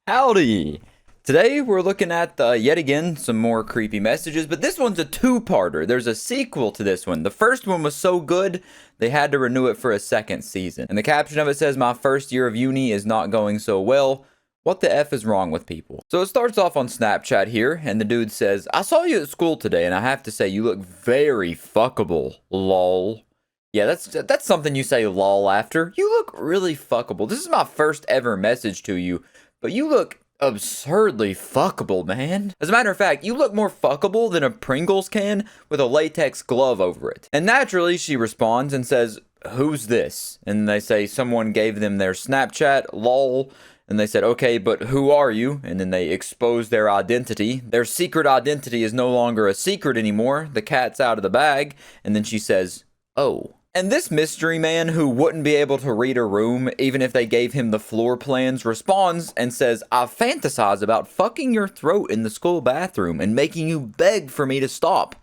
Howdy! Today we're looking at, yet again, some more creepy messages, but this one's a two-parter. There's a sequel to this one. The first one was so good, they had to renew it for a second season. And the caption of it says, "My first year of uni is not going so well. What the F is wrong with people?" So it starts off on Snapchat here, and the dude says, "I saw you at school today, and I have to say, you look very fuckable, lol." Yeah, that's something you say lol after. You look really fuckable. This is my first ever message to you, but you look absurdly fuckable, man. As a matter of fact, you look more fuckable than a Pringles can with a latex glove over it. And naturally, she responds and says, "Who's this?" And they say someone gave them their Snapchat, lol. And they said, "Okay, but who are you?" And then they expose their identity. Their secret identity is no longer a secret anymore. The cat's out of the bag. And then she says, "Oh." And this mystery man who wouldn't be able to read a room even if they gave him the floor plans responds and says, "I fantasize about fucking your throat in the school bathroom and making you beg for me to stop.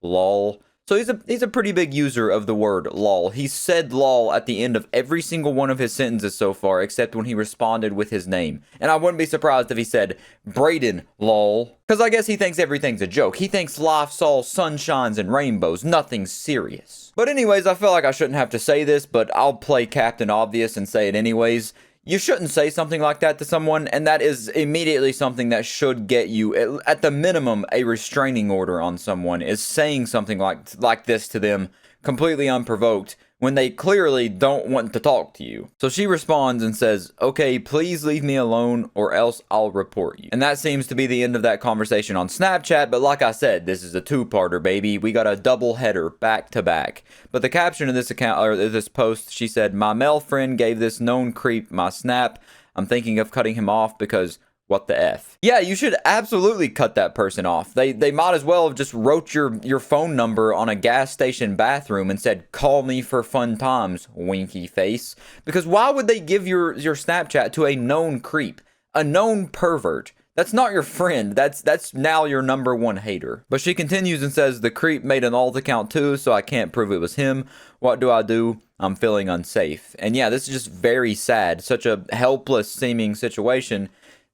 Lol." So he's a pretty big user of the word lol. He said lol at the end of every single one of his sentences so far, except when he responded with his name. And I wouldn't be surprised if he said, "Brayden, lol." Because I guess he thinks everything's a joke. He thinks life's all sunshines and rainbows, nothing serious. But anyways, I feel like I shouldn't have to say this, but I'll play Captain Obvious and say it anyways. You shouldn't say something like that to someone, and that is immediately something that should get you, at the minimum, a restraining order on someone, is saying something like this to them, completely unprovoked, when they clearly don't want to talk to you. So she responds and says, "Okay, please leave me alone or else I'll report you." And that seems to be the end of that conversation on Snapchat, but like I said, this is a two-parter, baby. We got a double header back to back. But the caption of this account, or this post, she said, "My male friend gave this known creep my snap. I'm thinking of cutting him off because what the F?" Yeah, you should absolutely cut that person off. They might as well have just wrote your phone number on a gas station bathroom and said, "Call me for fun times, winky face." Because why would they give your Snapchat to a known creep, a known pervert? That's not your friend. That's now your number one hater. But she continues and says, "The creep made an alt account too, so I can't prove it was him. What do I do? I'm feeling unsafe." And yeah, this is just very sad. Such a helpless seeming situation,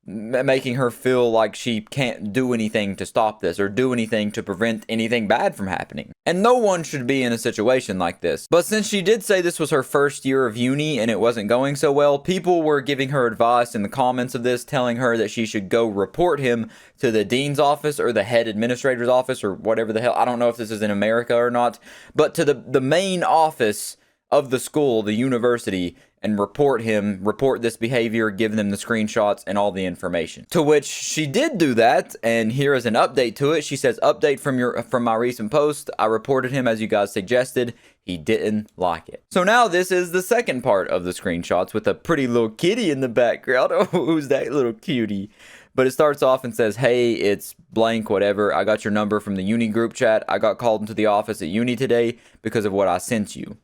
making her feel like she can't do anything to stop this or do anything to prevent anything bad from happening. And no one should be in a situation like this. But since she did say this was her first year of uni and it wasn't going so well, people were giving her advice in the comments of this, telling her that she should go report him to the dean's office or the head administrator's office or whatever the hell. I don't know if this is in America or not, but to the main office of the school, the university, and report this behavior, give them the screenshots and all the information. To which she did do that, and here is an update to it. She says, "Update from my recent post. I reported him as you guys suggested. He didn't like it." So now this is the second part of the screenshots with a pretty little kitty in the background. Oh, who's that little cutie? But it starts off and says, "Hey, it's blank, whatever. I got your number from the uni group chat. I got called into the office at uni today because of what I sent you.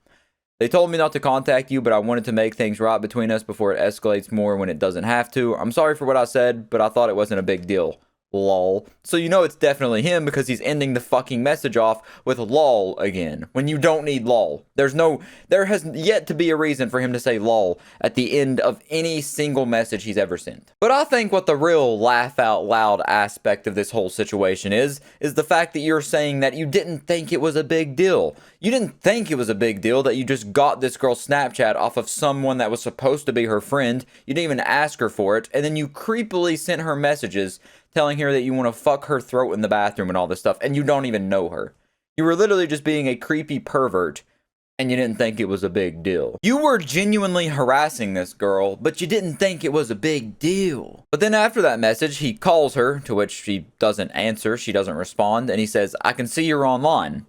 They told me not to contact you, but I wanted to make things right between us before it escalates more when it doesn't have to. I'm sorry for what I said, but I thought it wasn't a big deal. Lol." So you know it's definitely him because he's ending the fucking message off with lol again, when you don't need lol. There has yet to be a reason for him to say lol at the end of any single message he's ever sent. But I think what the real laugh out loud aspect of this whole situation is the fact that you're saying that you didn't think it was a big deal. You didn't think it was a big deal that you just got this girl's Snapchat off of someone that was supposed to be her friend. You didn't even ask her for it, and then you creepily sent her messages telling her that you want to fuck her throat in the bathroom and all this stuff, and you don't even know her. You were literally just being a creepy pervert, and you didn't think it was a big deal. You were genuinely harassing this girl, but you didn't think it was a big deal. But then after that message, he calls her, to which she doesn't answer, she doesn't respond, and he says, "I can see you're online."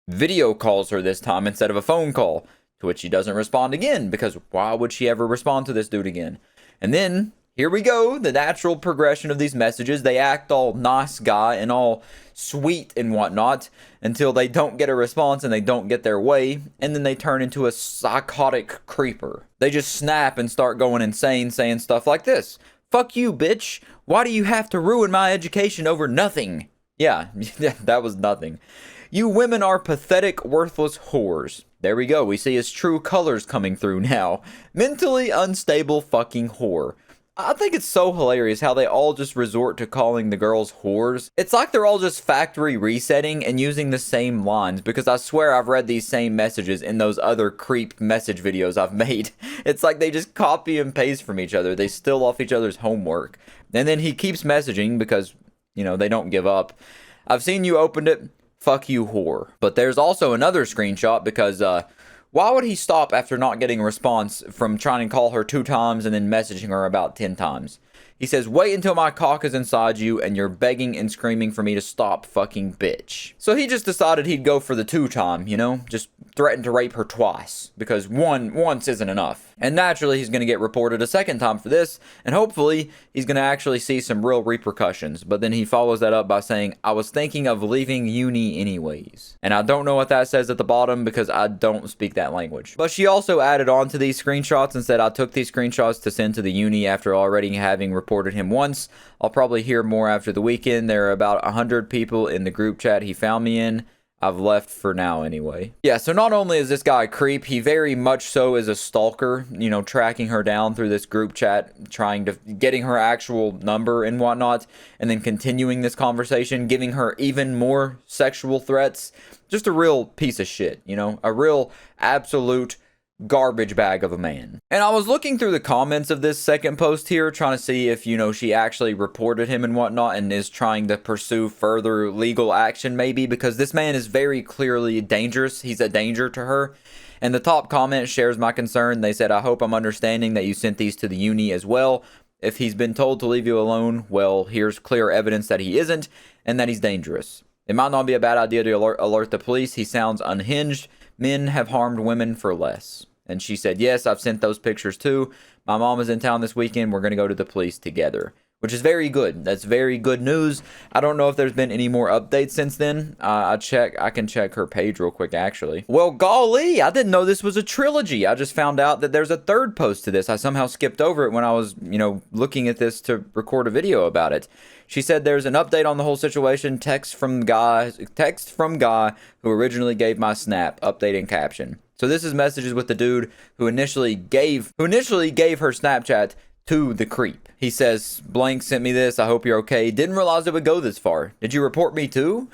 Video calls her this time instead of a phone call, to which she doesn't respond again, because why would she ever respond to this dude again? And then here we go, the natural progression of these messages. They act all nice guy and all sweet and whatnot until they don't get a response and they don't get their way, and then they turn into a psychotic creeper. They just snap and start going insane, saying stuff like this. "Fuck you, bitch. Why do you have to ruin my education over nothing?" Yeah, that was nothing. "You women are pathetic, worthless whores." There we go. We see his true colors coming through now. Mentally unstable fucking whore. I think it's so hilarious how they all just resort to calling the girls whores. It's like they're all just factory resetting and using the same lines, because I swear I've read these same messages in those other creep message videos I've made. It's like they just copy and paste from each other. They steal off each other's homework. And then he keeps messaging because, you know, they don't give up. I've seen you opened it. Fuck you, whore. But there's also another screenshot because, why would he stop after not getting a response from trying to call her 2 times and then messaging her about 10 times? He says, wait until my cock is inside you and you're begging and screaming for me to stop, fucking bitch. So he just decided he'd go for the 2 time, you know? Just threatened to rape her twice, because once isn't enough. And naturally, he's going to get reported a second time for this, and hopefully, he's going to actually see some real repercussions. But then he follows that up by saying, I was thinking of leaving uni anyways. And I don't know what that says at the bottom, because I don't speak that language. But she also added on to these screenshots and said, I took these screenshots to send to the uni after already having reported him once. I'll probably hear more after the weekend. There are about 100 people in the group chat he found me in. I've left for now anyway. Yeah, so not only is this guy a creep, he very much so is a stalker, you know, tracking her down through this group chat, getting her actual number and whatnot, and then continuing this conversation, giving her even more sexual threats. Just a real piece of shit, you know, a real absolute garbage bag of a man. And I was looking through the comments of this second post here, trying to see if, you know, she actually reported him and whatnot and is trying to pursue further legal action maybe, because this man is very clearly dangerous. He's a danger to her. And the top comment shares my concern. They said, I hope I'm understanding that you sent these to the uni as well. If he's been told to leave you alone, well, here's clear evidence that he isn't and that he's dangerous. It might not be a bad idea to alert the police. He sounds unhinged. Men have harmed women for less. And she said, yes, I've sent those pictures too. My mom is in town this weekend. We're going to go to the police together. Which is very good. That's very good news. I don't know if there's been any more updates since then. I can check her page real quick, actually. Well, golly, I didn't know this was a trilogy. I just found out that there's a third post to this. I somehow skipped over it when I was, you know, looking at this to record a video about it. She said there's an update on the whole situation. Text from guy who originally gave my snap. Update and caption. So this is messages with the dude who initially gave her Snapchat to the creep. He says, blank sent me this. I hope you're okay. Didn't realize it would go this far. Did you report me too?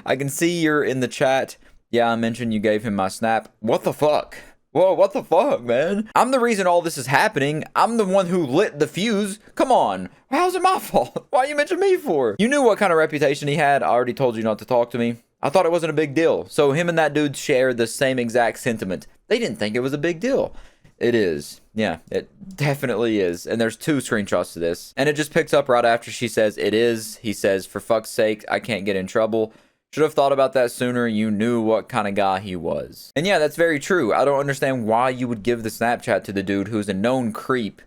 I can see you're in the chat. Yeah, I mentioned you gave him my snap. What the fuck? Whoa, what the fuck, man? I'm the reason all this is happening. I'm the one who lit the fuse. Come on. How's it my fault? Why you mention me for? You knew what kind of reputation he had. I already told you not to talk to me. I thought it wasn't a big deal. So him and that dude shared the same exact sentiment. They didn't think it was a big deal. It is. Yeah, it definitely is. And there's 2 screenshots to this. And it just picks up right after she says it is. He says, for fuck's sake, I can't get in trouble. Should have thought about that sooner. You knew what kind of guy he was. And yeah, that's very true. I don't understand why you would give the Snapchat to the dude who's a known creep,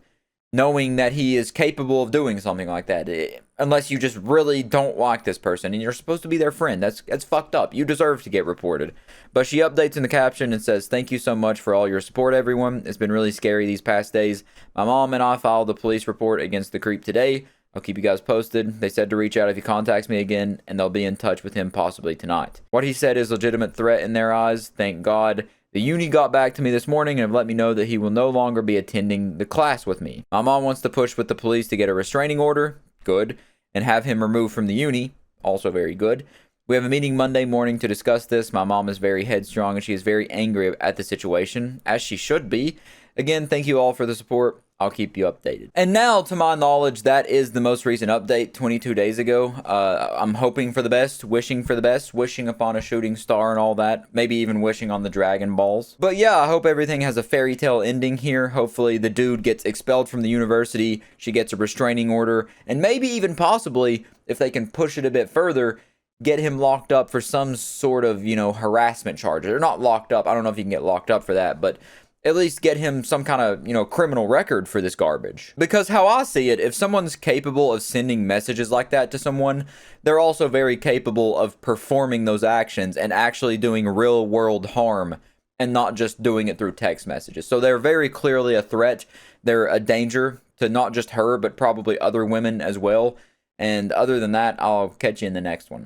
knowing that he is capable of doing something like that. Unless you just really don't like this person and you're supposed to be their friend. That's fucked up. You deserve to get reported. But she updates in the caption and says, thank you so much for all your support, everyone. It's been really scary these past days. My mom and I filed a police report against the creep today. I'll keep you guys posted. They said to reach out if he contacts me again, and they'll be in touch with him possibly tonight. What he said is a legitimate threat in their eyes. Thank God. The uni got back to me this morning and have let me know that he will no longer be attending the class with me. My mom wants to push with the police to get a restraining order. Good. And have him removed from the uni. Also very good. We have a meeting Monday morning to discuss this. My mom is very headstrong and she is very angry at the situation, as she should be. Again, thank you all for the support. I'll keep you updated. And now, to my knowledge, that is the most recent update 22 days ago. I'm hoping for the best, wishing for the best, wishing upon a shooting star and all that. Maybe even wishing on the Dragon Balls. But yeah, I hope everything has a fairy tale ending here. Hopefully the dude gets expelled from the university, she gets a restraining order, and maybe even possibly, if they can push it a bit further, get him locked up for some sort of, you know, harassment charges. Or not locked up, I don't know if you can get locked up for that, but at least get him some kind of, you know, criminal record for this garbage. Because how I see it, if someone's capable of sending messages like that to someone, they're also very capable of performing those actions and actually doing real world harm and not just doing it through text messages. So they're very clearly a threat. They're a danger to not just her, but probably other women as well. And other than that, I'll catch you in the next one.